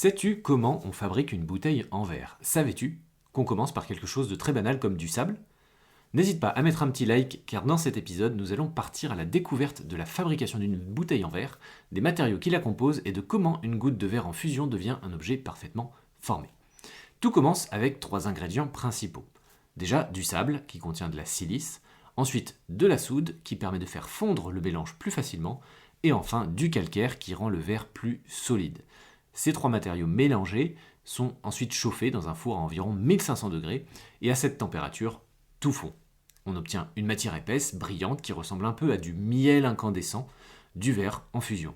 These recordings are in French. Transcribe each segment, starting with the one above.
Sais-tu comment on fabrique une bouteille en verre? Savais-tu qu'on commence par quelque chose de très banal comme du sable? N'hésite pas à mettre un petit like car dans cet épisode, nous allons partir à la découverte de la fabrication d'une bouteille en verre, des matériaux qui la composent et de comment une goutte de verre en fusion devient un objet parfaitement formé. Tout commence avec trois ingrédients principaux. Déjà du sable qui contient de la silice, ensuite de la soude qui permet de faire fondre le mélange plus facilement et enfin du calcaire qui rend le verre plus solide. Ces trois matériaux mélangés sont ensuite chauffés dans un four à environ 1500 degrés et à cette température, tout fond. On obtient une matière épaisse, brillante, qui ressemble un peu à du miel incandescent, du verre en fusion.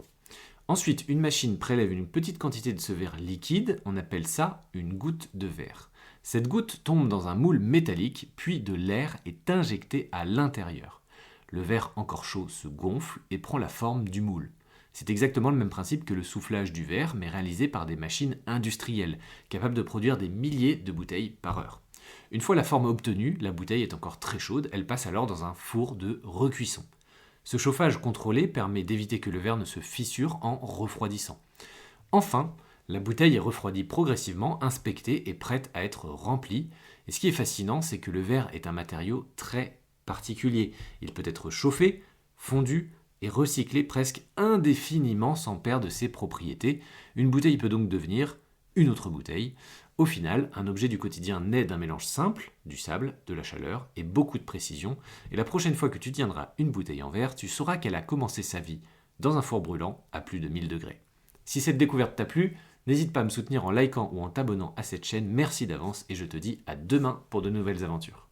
Ensuite, une machine prélève une petite quantité de ce verre liquide, on appelle ça une goutte de verre. Cette goutte tombe dans un moule métallique, puis de l'air est injecté à l'intérieur. Le verre encore chaud se gonfle et prend la forme du moule. C'est exactement le même principe que le soufflage du verre, mais réalisé par des machines industrielles, capables de produire des milliers de bouteilles par heure. Une fois la forme obtenue, la bouteille est encore très chaude, elle passe alors dans un four de recuisson. Ce chauffage contrôlé permet d'éviter que le verre ne se fissure en refroidissant. Enfin, la bouteille est refroidie progressivement, inspectée et prête à être remplie. Et ce qui est fascinant, c'est que le verre est un matériau très particulier. Il peut être chauffé, fondu et recyclé presque indéfiniment sans perdre ses propriétés. Une bouteille peut donc devenir une autre bouteille. Au final, un objet du quotidien naît d'un mélange simple, du sable, de la chaleur et beaucoup de précision. Et la prochaine fois que tu tiendras une bouteille en verre, tu sauras qu'elle a commencé sa vie dans un four brûlant à plus de 1000 degrés. Si cette découverte t'a plu, n'hésite pas à me soutenir en likant ou en t'abonnant à cette chaîne. Merci d'avance et je te dis à demain pour de nouvelles aventures.